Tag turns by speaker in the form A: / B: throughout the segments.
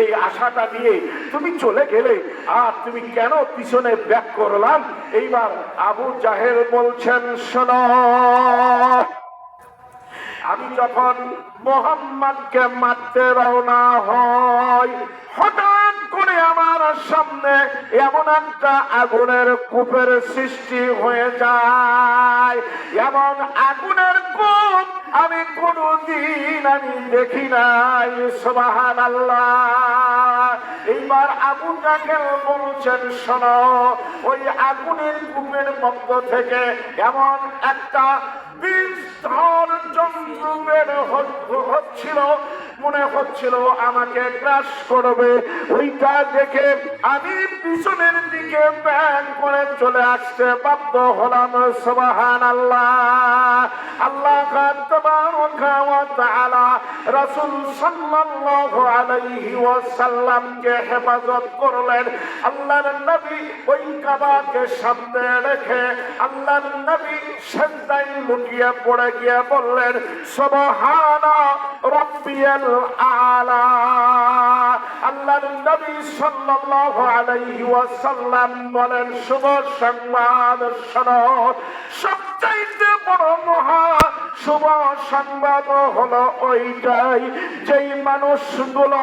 A: এই আশাটা নিয়ে তুমি চলে গেলে, আর তুমি কেন পিছনে ব্যাক করলাম? এইবার আবু জাহেল বলছেন, শোনো, আমি যখন মুহাম্মদকে মারতে রওনা হই, হঠাৎ করে আমার সামনে এমন একটা আগুনের কূপের সৃষ্টি হয়ে যায়। এমন আগুনের কূপ আমি কোনদিন দেখি নাই। সুবহানাল্লাহ। এইবার আবু জাহেল বলছেন, শোনো, ওই আগুনের কূপের মধ্য থেকে এমন একটা বিস্তর জন্তু বের হচ্ছিল, মনে হচ্ছিল আমাকে গ্রাস করবে। ওইটা দেখে আমি পিছনের দিকে ব্যাক করে চলে আসতে বাধ্য হলাম। সুবহানাল্লাহ। আল্লাহ তাবারাকা ওয়া তাআলা রাসূল সাল্লাল্লাহু আলাইহি ওয়াসাল্লামকে হেফাজত করলেন। আল্লাহর নবী ওই কাবাকে সামনে রেখে আল্লাহর নবী সিজদায় লুটিয়ে পড়ে গিয়ে বললেন, সুবহানা রাব্বিয়াল আলা। আল্লাহর নবী সাল্লাল্লাহু আলাইহি ওয়াসাল্লাম বলেন, শুভ সংবাদ শোনো, সবচাইতে বড় মহা শুভ সংবাদ হলো ওইটাই, যেই মানুষগুলো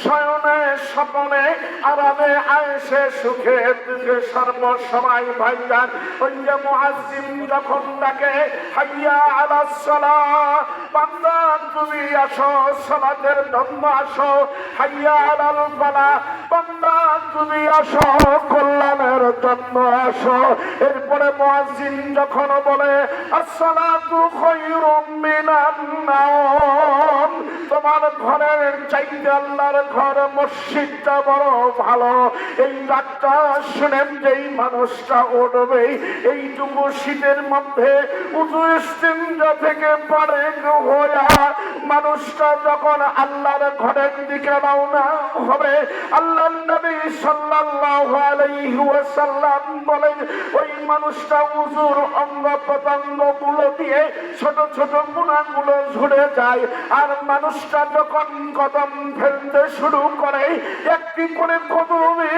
A: শয়নে স্বপনে আরামে আয়েশে সুখে দুঃখে সর্বসময় ভাইজান ওই যে মুয়াজ্জিন যখন ডাকে, হাইয়া আলাস সালাহ, বান্দা তুমি আসো, সালাতের জন্য আসো, হাইয়া আলাল ফালাহ, বান্দা তুমি আসো, কল্যাণের জন্য আসো। এরপরে মুয়াজ্জিন যখন বলে, আসসালাতু খায়রুম মিনান নাওম, তোমার ঘরের চাইতে আল্লাহর ঘর মসজিদটা বড় ভালো, এই ডাকটা শুনেন যেই মানুষটা উঠবে এইটুকু শীতের মধ্যে উযু ইস্তিনজা থেকে পারে হইয়া মানুষটা যখন আল্লাহর ঘরের দিকে রওনা হবে, আল্লাহর নবী সাল্লাল্লাহু আলাইহি ওয়াসাল্লাম বলেন, ওই মানুষটা উযুর অঙ্গ প্রত্যঙ্গ গুলো দিয়ে ছোট ছোট গুনাহগুলো ঝরে যায়। আর মানুষটা যখন কদম ফেলতে শুরু করে, একটি করে কদমে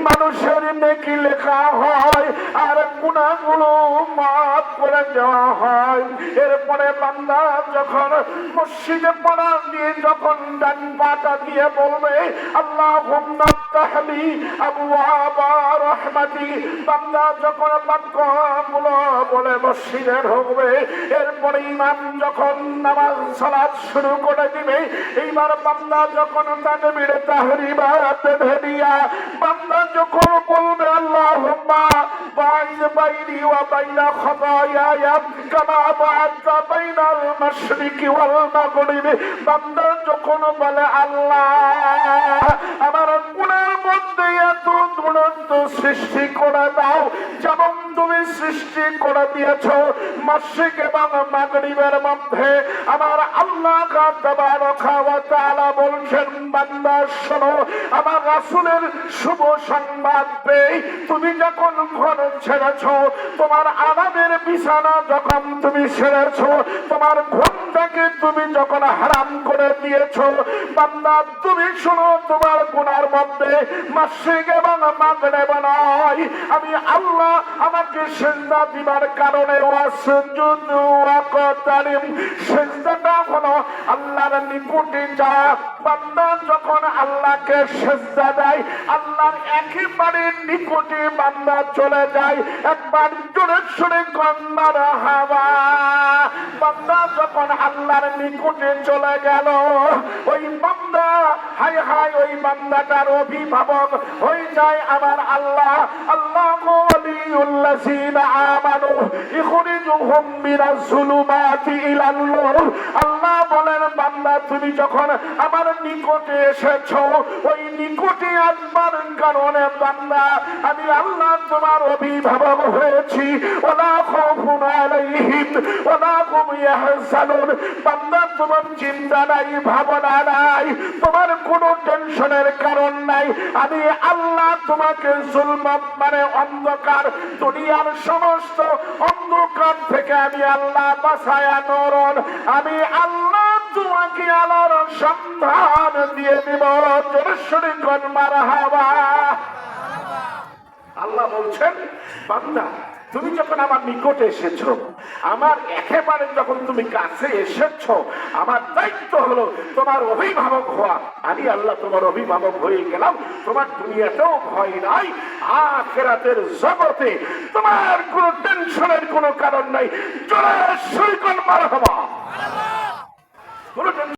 A: মানুষের নেকি লেখা হয় আর গুনাহগুলো মাফ করে দেওয়া হয়। এরপরে বান্দা যখন মসজিদে পড়া দিয়ে যখন ডান পাটা দিয়ে বলবে, আল্লাহুম্মা ইফতাহলি আবওয়াবা রাহমাতি, বান্দা যখন বাক্যগুলো বলে মসজিদে ঢুকবে, এরপরে ইমাম যখন নামাজ সালাত শুরু করে দিবে, এইবার বান্দা যখন তাকবীরে তাহরিমা বেঁধে দিয়া বান্দা যখন বলবে, আল্লাহুম্মা বাইদ বাইনি ওয়া বাইনা খাতায়ায়া কামা বা'আদতা বাইনাল মাশরিকি ওয়াল মাগরিবি, বান্দা যখন বলে, আল্লাহ আমার গুনাহের মধ্যে এত দুরন্ত সৃষ্টি করে দাও, যেমন তুমি সৃষ্টি করে দিয়েছো মাশরিক এবং মাগরিবের মধ্যে। আমার আল্লাহ তাবারাকা ওয়া তাআলা বলছেন, বান্দা শোনো, আমার রাসূলের শুভ সংবাদ পেয়ে তুমি যখন ঘর ছেড়েছো, তোমার আরামের বিছানা যখন তুমি ছেড়েছো, তোমার ঘুমটাকে তুমি যখন হারাম করে দিয়েছো, বান্দা তুমি শোনো, তোমার গুনার মধ্যে মাশরিক এবং মাগরিব নয়, আমি আল্লাহ আমাকে সিজদা দিবার কারণে ওয়াসজুদু ওয়াকতারিম, সিজদাটা হলো আল্লাহর নিকটে যা। বান্দা যখন আল্লাহকে সিজদা দেয়, আল্লাহর একেবারে নিকটে বান্দা চলে যায়। একবার জোরে সুরে কন্যার হাওয়া, বান্দা যখন আল্লাহর নিকটে চলে গেল, ওই বান্দা হায় হায় ওই বান্দাটার অভিভাবক হয়ে যায় আমার আল্লাহ। আল্লাহু ওয়ালিউল্লাযিনা আমানু ইখরিজুহুম মিনাজ যুলুমাতি ইলান নূর। আল্লাহ বলেন, বান্দা তুমি যখন আমার নিকটে এসেছো, ওই নিকটে আসবার কারণে বান্দা আমি আল্লাহ তোমার অভিভাবক হয়েছি। ওয়ালা খাউফুন আলাইহিম ওয়ালা হুম ইয়াহজানুন, বান্দা তোমার চিন্তা নাই, ভাবনা নাই, তোমার কোনো টেনশনের কারণ নাই। আমি আল্লাহ তোমাকে জুলমাত মানে অন্ধকার, দুনিয়ার সমস্ত অন্ধকার থেকে আমি আল্লাহ বাঁচায়া নরন, আমি আল্লাহ তোমাকে আলোর সন্ধান দিয়ে দিব। জোরে কোন মারহাবা। আল্লাহ বলছেন, বান্দা তুমি যখন আমার নিকটে এসেছো, আমার একেবারে যখন তুমি কাছে এসেছো, আমার দায়িত্ব হলো তোমার অভিভাবক হওয়া। আমি আল্লাহ তোমার অভিভাবক হয়ে গেলাম। তোমার দুনিয়াতেও ভয় নাই, আখিরাতের জগতে তোমার কোনো টেনশনের কোনো কারণ নাই। জোরে কোন মারহাবা। কোনো